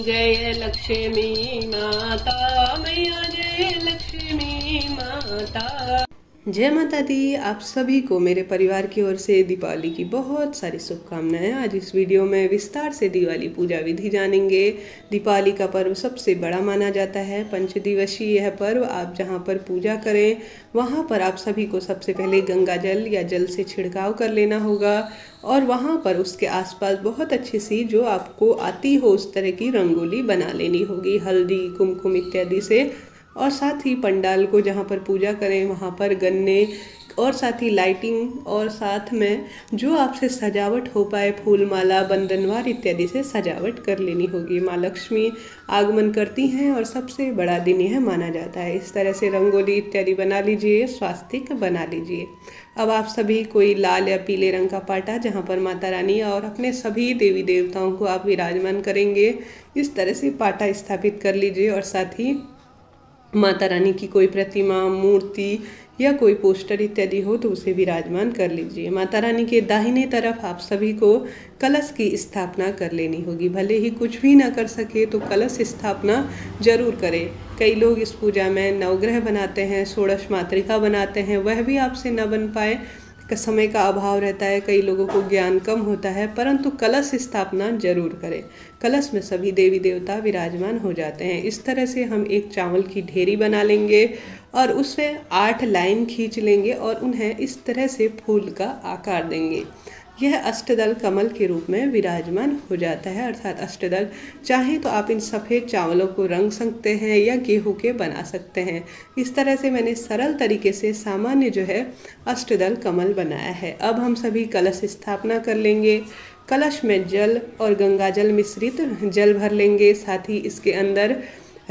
जय लक्ष्मी माता मैया, जय लक्ष्मी माता। जय माता दी। आप सभी को मेरे परिवार की ओर से दीपावली की बहुत सारी शुभकामनाएं। आज इस वीडियो में विस्तार से दिवाली पूजा विधि जानेंगे। दीपावली का पर्व सबसे बड़ा माना जाता है। पंचदिवसीय यह पर्व आप जहां पर पूजा करें वहां पर आप सभी को सबसे पहले गंगा जल या जल से छिड़काव कर लेना होगा और वहां पर उसके आसपास बहुत अच्छी सी जो आपको आती हो उस तरह की रंगोली बना लेनी होगी, हल्दी कुमकुम इत्यादि से। और साथ ही पंडाल को जहाँ पर पूजा करें वहाँ पर गन्ने और साथ ही लाइटिंग और साथ में जो आपसे सजावट हो पाए फूल माला बंधनवार इत्यादि से सजावट कर लेनी होगी। माँ लक्ष्मी आगमन करती हैं और सबसे बड़ा दिन यह माना जाता है। इस तरह से रंगोली इत्यादि बना लीजिए, स्वास्तिक बना लीजिए। अब आप सभी कोई लाल या पीले रंग का पाटा जहाँ पर माता रानी और अपने सभी देवी देवताओं को आप विराजमान करेंगे, इस तरह से पाटा स्थापित कर लीजिए और साथ ही माता रानी की कोई प्रतिमा, मूर्ति या कोई पोस्टर इत्यादि हो तो उसे विराजमान कर लीजिए। माता रानी के दाहिने तरफ आप सभी को कलश की स्थापना कर लेनी होगी। भले ही कुछ भी ना कर सके तो कलश स्थापना जरूर करें। कई लोग इस पूजा में नवग्रह बनाते हैं, षोडश मातृका बनाते हैं, वह भी आपसे न बन पाए, समय का अभाव रहता है, कई लोगों को ज्ञान कम होता है, परंतु कलश स्थापना जरूर करें। कलश में सभी देवी देवता विराजमान हो जाते हैं। इस तरह से हम एक चावल की ढेरी बना लेंगे और उससे 8 लाइन खींच लेंगे और उन्हें इस तरह से फूल का आकार देंगे। यह अष्टदल कमल के रूप में विराजमान हो जाता है, अर्थात अष्टदल। चाहे तो आप इन सफ़ेद चावलों को रंग सकते हैं या गेहूं के बना सकते हैं। इस तरह से मैंने सरल तरीके से सामान्य जो है अष्टदल कमल बनाया है। अब हम सभी कलश स्थापना कर लेंगे। कलश में जल और गंगा जल मिश्रित जल भर लेंगे। साथ ही इसके अंदर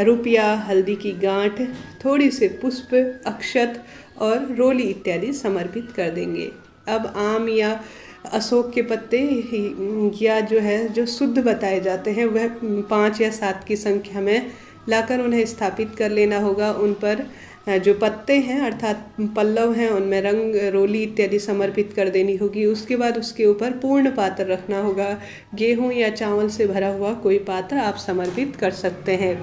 रुपया, हल्दी की गांठ, थोड़ी से पुष्प, अक्षत और रोली इत्यादि समर्पित कर देंगे। अब आम या अशोक के पत्ते या जो शुद्ध बताए जाते हैं वह 5 या 7 की संख्या में लाकर उन्हें स्थापित कर लेना होगा। उन पर जो पत्ते हैं अर्थात पल्लव हैं उनमें रंग रोली इत्यादि समर्पित कर देनी होगी। उसके बाद उसके ऊपर पूर्ण पात्र रखना होगा। गेहूं या चावल से भरा हुआ कोई पात्र आप समर्पित कर सकते हैं।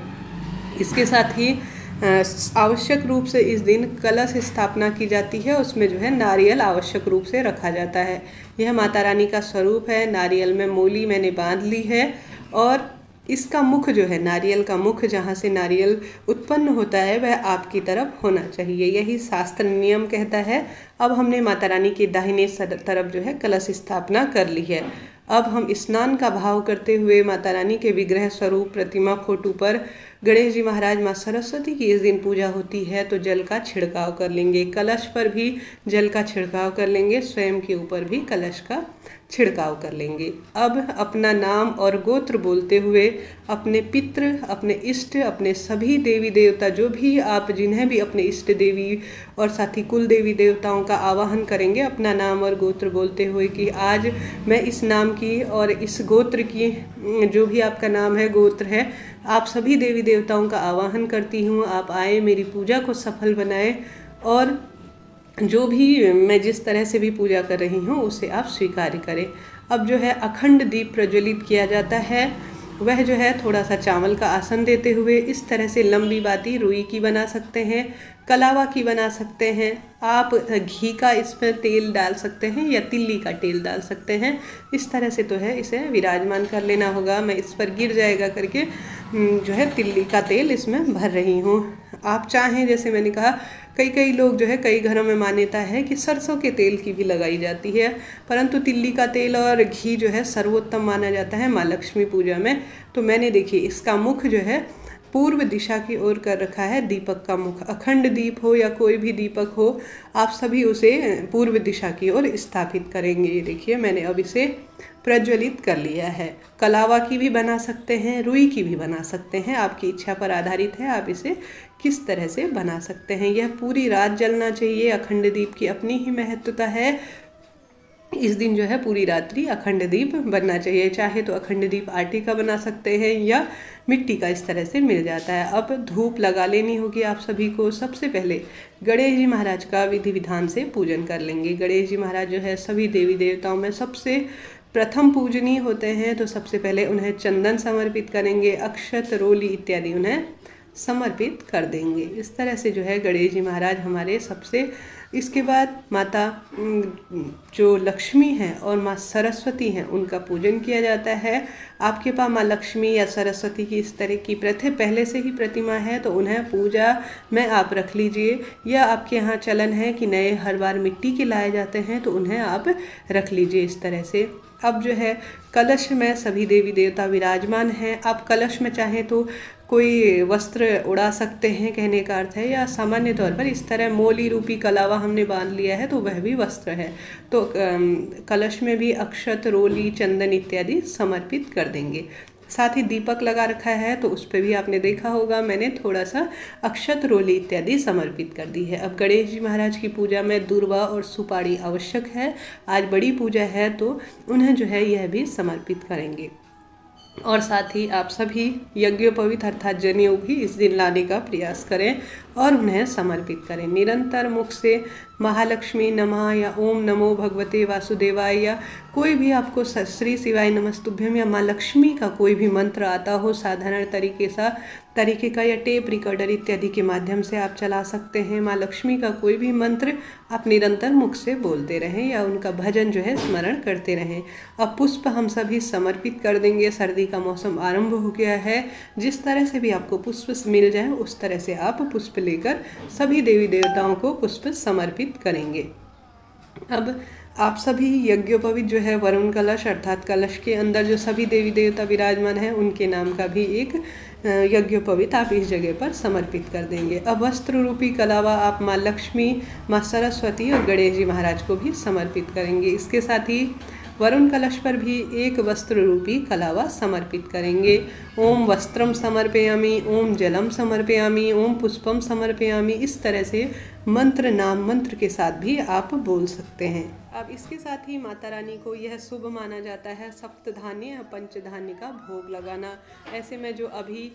इसके साथ ही आवश्यक रूप से इस दिन कलश स्थापना की जाती है। उसमें जो है नारियल आवश्यक रूप से रखा जाता है। यह माता रानी का स्वरूप है। नारियल में मूली मैंने बांध ली है और इसका मुख जो है, नारियल का मुख जहाँ से नारियल उत्पन्न होता है वह आपकी तरफ होना चाहिए, यही शास्त्र नियम कहता है। अब हमने माता रानी के दाहिने तरफ जो है कलश स्थापना कर ली है। अब हम स्नान का भाव करते हुए माता रानी के विग्रह स्वरूप प्रतिमा फोटो पर गणेश जी महाराज, माँ सरस्वती की इस दिन पूजा होती है तो जल का छिड़काव कर लेंगे। कलश पर भी जल का छिड़काव कर लेंगे, स्वयं के ऊपर भी कलश का छिड़काव कर लेंगे। अब अपना नाम और गोत्र बोलते हुए अपने पितृ, अपने इष्ट, अपने सभी देवी देवता जो भी आप जिन्हें भी अपने इष्ट देवी और साथ ही कुल देवी देवताओं का आवाहन करेंगे अपना नाम और गोत्र बोलते हुए कि आज मैं इस नाम की और इस गोत्र की, जो भी आपका नाम है गोत्र है, आप सभी देवी देवताओं का आवाहन करती हूँ, आप आए मेरी पूजा को सफल बनाएं और जो भी मैं जिस तरह से भी पूजा कर रही हूँ उसे आप स्वीकार करें। अब जो है अखंड दीप प्रज्वलित किया जाता है। वह जो है थोड़ा सा चावल का आसन देते हुए इस तरह से लंबी बाती रुई की बना सकते हैं, कलावा की बना सकते हैं, आप घी का इसमें तेल डाल सकते हैं या तिल्ली का तेल डाल सकते हैं। इस तरह से तो है इसे विराजमान कर लेना होगा। मैं इस पर गिर जाएगा करके जो है तिल्ली का तेल इसमें भर रही हूँ। आप चाहें, जैसे मैंने कहा, कई लोग जो है कई घरों में मान्यता है कि सरसों के तेल की भी लगाई जाती है, परंतु तिल्ली का तेल और घी जो है सर्वोत्तम माना जाता है माँ लक्ष्मी पूजा में। तो मैंने देखिए इसका मुख जो है पूर्व दिशा की ओर कर रखा है। दीपक का मुख, अखंड दीप हो या कोई भी दीपक हो, आप सभी उसे पूर्व दिशा की ओर स्थापित करेंगे। ये देखिए मैंने अब इसे प्रज्वलित कर लिया है। कलावा की भी बना सकते हैं, रुई की भी बना सकते हैं, आपकी इच्छा पर आधारित है आप इसे किस तरह से बना सकते हैं। यह पूरी रात जलना चाहिए। अखंड दीप की अपनी ही महत्वता है। इस दिन जो है पूरी रात्रि अखंड दीप बनना चाहिए। चाहे तो अखंड दीप आटे का बना सकते हैं या मिट्टी का, इस तरह से मिल जाता है। अब धूप लगा लेनी होगी आप सभी को। सबसे पहले गणेश जी महाराज का विधि विधान से पूजन कर लेंगे। गणेश जी महाराज जो है सभी देवी देवताओं में सबसे प्रथम पूजनीय होते हैं तो सबसे पहले उन्हें चंदन समर्पित करेंगे, अक्षत, रोली इत्यादि उन्हें समर्पित कर देंगे। इस तरह से जो है गणेश जी महाराज हमारे सबसे। इसके बाद माता जो लक्ष्मी हैं और माँ सरस्वती हैं उनका पूजन किया जाता है। आपके पास माँ लक्ष्मी या सरस्वती की इस तरह की पहले से ही प्रतिमा है तो उन्हें पूजा में आप रख लीजिए, या आपके यहाँ चलन है कि नए हर बार मिट्टी के लाए जाते हैं तो उन्हें आप रख लीजिए इस तरह से। अब जो है कलश में सभी देवी देवता विराजमान हैं। आप कलश में चाहें तो कोई वस्त्र उड़ा सकते हैं, कहने का अर्थ है, या सामान्य तौर पर इस तरह मोली रूपी कलावा हमने बांध लिया है तो वह भी वस्त्र है। तो कलश में भी अक्षत, रोली, चंदन इत्यादि समर्पित कर देंगे। साथ ही दीपक लगा रखा है तो उस पर भी आपने देखा होगा मैंने थोड़ा सा अक्षत, रोली इत्यादि समर्पित कर दी है। अब गणेश जी महाराज की पूजा में दूर्वा और सुपारी आवश्यक है। आज बड़ी पूजा है तो उन्हें जो है यह भी समर्पित करेंगे। और साथ ही आप सभी यज्ञोपवीत अर्थात जनेऊ भी इस दिन लाने का प्रयास करें और उन्हें समर्पित करें। निरंतर मुख से महालक्ष्मी नमः या ओम नमो भगवते वासुदेवाय या कोई भी आपको श्री शिवाय नमस्तुभ्यम या माँ लक्ष्मी का कोई भी मंत्र आता हो साधारण तरीके का या टेप रिकॉर्डर इत्यादि के माध्यम से आप चला सकते हैं। माँ लक्ष्मी का कोई भी मंत्र आप निरंतर मुख से बोलते रहें या उनका भजन जो है स्मरण करते रहें। अब पुष्प हम सभी समर्पित कर देंगे। सर्दी का मौसम आरंभ हो गया है, जिस तरह से भी आपको पुष्प मिल जाए उस तरह से आप पुष्प लेकर सभी देवी देवताओं को पुष्प समर्पित करेंगे। अब आप सभी यज्ञोपवीत जो है वरुण कलश अर्थात कलश के अंदर जो सभी देवी देवता विराजमान हैं उनके नाम का भी एक यज्ञोपवीत आप इस जगह पर समर्पित कर देंगे। अब वस्त्र रूपी कलावा आप माँ लक्ष्मी, माँ सरस्वती और गणेश जी महाराज को भी समर्पित करेंगे। इसके साथ ही वरुण कलश पर भी एक वस्त्र रूपी कलावा समर्पित करेंगे। ओम वस्त्रम समर्पयामि, ओम जलम समर्पयामि, ओम पुष्पम समर्पयामि, इस तरह से नाम मंत्र के साथ भी आप बोल सकते हैं। अब इसके साथ ही माता रानी को यह शुभ माना जाता है सप्तधान्य या पंचधान्य का भोग लगाना। ऐसे में जो अभी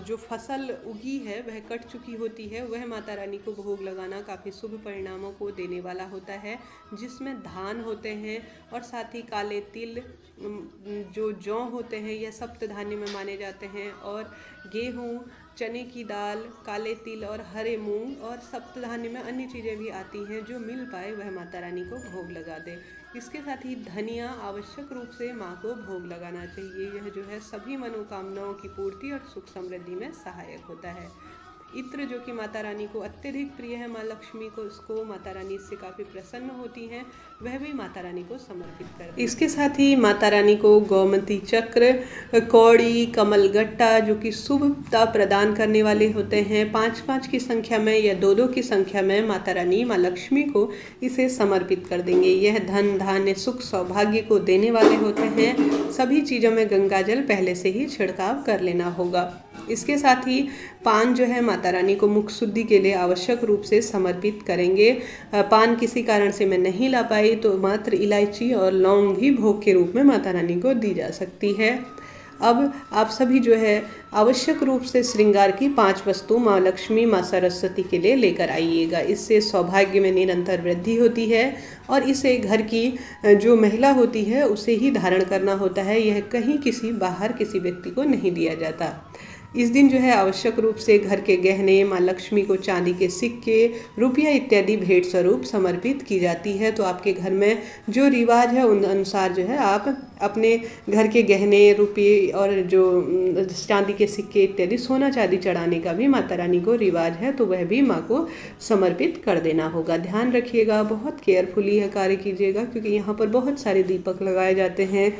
जो फसल उगी है वह कट चुकी होती है वह माता रानी को भोग लगाना काफ़ी शुभ परिणामों को देने वाला होता है, जिसमें धान होते हैं और साथ ही काले तिल, जो जौ होते हैं यह सप्तधान्य में माने जाते हैं, और गेहूँ, चने की दाल, काले तिल और हरे मूंग और सप्तधान्य में अन्य चीज़ें भी आती हैं जो मिल पाए वह माता रानी को भोग लगा दे। इसके साथ ही धनिया आवश्यक रूप से माँ को भोग लगाना चाहिए। यह जो है सभी मनोकामनाओं की पूर्ति और सुख समृद्धि में सहायक होता है। इत्र जो कि माता रानी को अत्यधिक प्रिय है, माँ लक्ष्मी को उसको माता रानी इससे काफ़ी प्रसन्न होती हैं, वह भी माता रानी को समर्पित कर। इसके साथ ही माता रानी को गोमती चक्र, कौड़ी, कमलगट्टा जो कि शुभता प्रदान करने वाले होते हैं 5-5 की संख्या में या 2-2 की संख्या में माता रानी माँ लक्ष्मी को इसे समर्पित कर देंगे। यह धन, धान्य, सुख, सौभाग्य को देने वाले होते हैं। सभी चीज़ों में गंगा जल पहले से ही छिड़काव कर लेना होगा। इसके साथ ही पान जो है माता रानी को मुख शुद्धि के लिए आवश्यक रूप से समर्पित करेंगे। पान किसी कारण से मैं नहीं ला पाई तो मात्र इलायची और लौंग भी भोग के रूप में माता रानी को दी जा सकती है। अब आप सभी जो है आवश्यक रूप से श्रृंगार की 5 वस्तु माँ लक्ष्मी, माँ सरस्वती के लिए लेकर आइएगा। इससे सौभाग्य में निरंतर वृद्धि होती है और इसे घर की जो महिला होती है उसे ही धारण करना होता है। यह कहीं बाहर किसी व्यक्ति को नहीं दिया जाता। इस दिन जो है आवश्यक रूप से घर के गहने, माँ लक्ष्मी को चांदी के सिक्के, रुपया इत्यादि भेंट स्वरूप समर्पित की जाती है। तो आपके घर में जो रिवाज है उन अनुसार जो है आप अपने घर के गहने, रुपये और जो चांदी के सिक्के इत्यादि सोना चांदी चढ़ाने का भी माता रानी को रिवाज है, तो वह भी माँ को समर्पित कर देना होगा। ध्यान रखिएगा, बहुत केयरफुली यह कार्य कीजिएगा क्योंकि यहाँ पर बहुत सारे दीपक लगाए जाते हैं।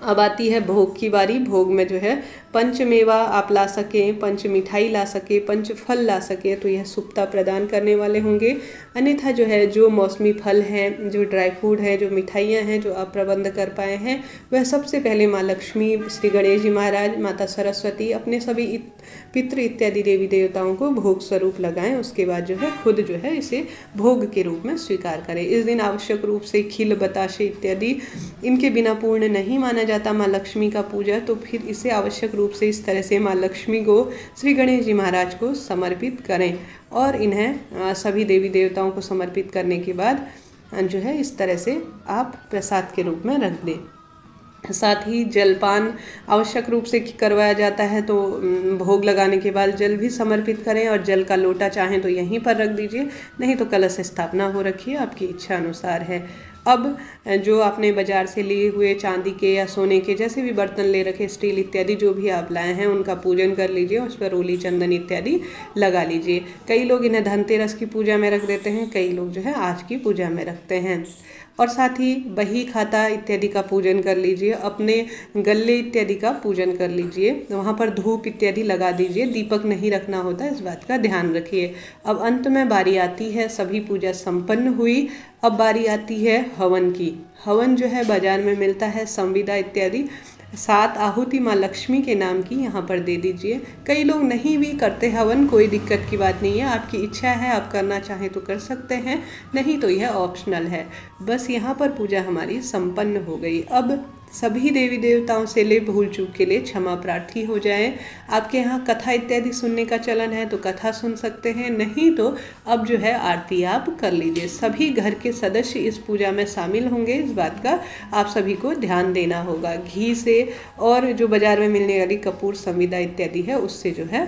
अब आती है भोग की बारी। भोग में जो है पंचमेवा आप ला सकें, पंच मिठाई ला सके, पंच फल ला सके तो यह शुभता प्रदान करने वाले होंगे। अन्यथा जो है जो मौसमी फल हैं, जो ड्राई फ्रूट है, जो मिठाइयाँ हैं जो आप प्रबंध कर पाए हैं वह सबसे पहले माँ लक्ष्मी, श्री गणेश जी महाराज, माता सरस्वती, अपने सभी पितृ इत्यादि देवी देवताओं को भोग स्वरूप लगाएं। उसके बाद जो है खुद जो है इसे भोग के रूप में स्वीकार करें। इस दिन आवश्यक रूप से खील, बताशे इत्यादि इनके बिना पूर्ण नहीं माना जाता माँ लक्ष्मी का पूजा। तो फिर इसे आवश्यक रूप से इस तरह से माँ लक्ष्मी को, श्री गणेश जी महाराज को समर्पित करें और इन्हें सभी देवी देवताओं को समर्पित करने के बाद जो है इस तरह से आप प्रसाद के रूप में रख दें। साथ ही जलपान आवश्यक रूप से करवाया जाता है, तो भोग लगाने के बाद जल भी समर्पित करें और जल का लोटा चाहें तो यहीं पर रख दीजिए, नहीं तो कलश स्थापना हो रखी है, आपकी इच्छा अनुसार है। अब जो आपने बाजार से लिए हुए चांदी के या सोने के जैसे भी बर्तन ले रखे, स्टील इत्यादि जो भी आप लाए हैं, उनका पूजन कर लीजिए, उस पर रोली चंदन इत्यादि लगा लीजिए। कई लोग इन्हें धनतेरस की पूजा में रख देते हैं, कई लोग जो है आज की पूजा में रखते हैं। और साथ ही बही खाता इत्यादि का पूजन कर लीजिए, अपने गले इत्यादि का पूजन कर लीजिए, वहाँ पर धूप इत्यादि लगा दीजिए। दीपक नहीं रखना होता, इस बात का ध्यान रखिए। अब अंत में बारी आती है, सभी पूजा संपन्न हुई, अब बारी आती है हवन की। हवन जो है बाजार में मिलता है, संविदा इत्यादि 7 आहुति माँ लक्ष्मी के नाम की यहाँ पर दे दीजिए। कई लोग नहीं भी करते हवन, कोई दिक्कत की बात नहीं है, आपकी इच्छा है, आप करना चाहें तो कर सकते हैं, नहीं तो यह ऑप्शनल है। बस यहाँ पर पूजा हमारी संपन्न हो गई। अब सभी देवी देवताओं से ले भूल चूक के लिए क्षमा प्रार्थी हो जाएं। आपके यहाँ कथा इत्यादि सुनने का चलन है तो कथा सुन सकते हैं, नहीं तो अब जो है आरती आप कर लीजिए। सभी घर के सदस्य इस पूजा में शामिल होंगे, इस बात का आप सभी को ध्यान देना होगा। घी से और जो बाजार में मिलने वाली कपूर संविदा इत्यादि है उससे जो है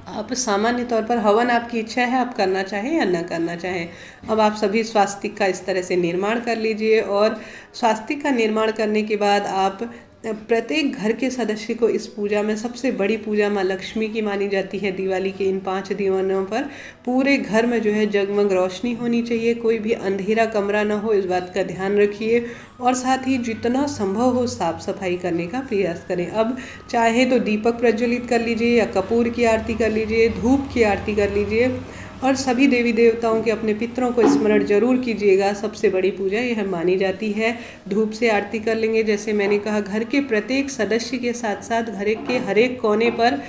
आप सामान्य तौर पर हवन आपकी इच्छा है, आप करना चाहें या न करना चाहें। अब आप सभी स्वास्तिक का इस तरह से निर्माण कर लीजिए, और स्वास्तिक का निर्माण करने के बाद आप प्रत्येक घर के सदस्य को इस पूजा में, सबसे बड़ी पूजा माँ लक्ष्मी की मानी जाती है दिवाली के इन 5 दिनों पर, पूरे घर में जो है जगमग रोशनी होनी चाहिए, कोई भी अंधेरा कमरा ना हो, इस बात का ध्यान रखिए। और साथ ही जितना संभव हो साफ सफाई करने का प्रयास करें। अब चाहे तो दीपक प्रज्वलित कर लीजिए या कपूर की आरती कर लीजिए, धूप की आरती कर लीजिए, और सभी देवी देवताओं के, अपने पितरों को स्मरण जरूर कीजिएगा। सबसे बड़ी पूजा यह मानी जाती है। धूप से आरती कर लेंगे, जैसे मैंने कहा, घर के प्रत्येक सदस्य के साथ साथ घर के हर एक कोने पर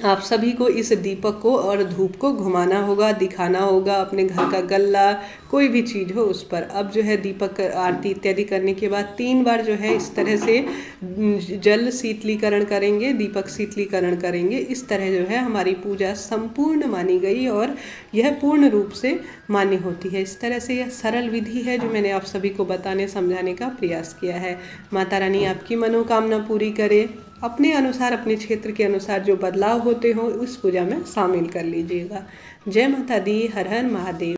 आप सभी को इस दीपक को और धूप को घुमाना होगा, दिखाना होगा, अपने घर का गल्ला कोई भी चीज़ हो उस पर। अब जो है दीपक आरती इत्यादि करने के बाद 3 बार जो है इस तरह से जल शीतलीकरण करेंगे, दीपक शीतलीकरण करेंगे। इस तरह जो है हमारी पूजा संपूर्ण मानी गई और यह पूर्ण रूप से मान्य होती है। इस तरह से यह सरल विधि है जो मैंने आप सभी को बताने समझाने का प्रयास किया है। माता रानी आपकी मनोकामना पूरी करे। अपने अनुसार, अपने क्षेत्र के अनुसार जो बदलाव होते हो उस पूजा में शामिल कर लीजिएगा। जय माता दी। हर हर महादेव।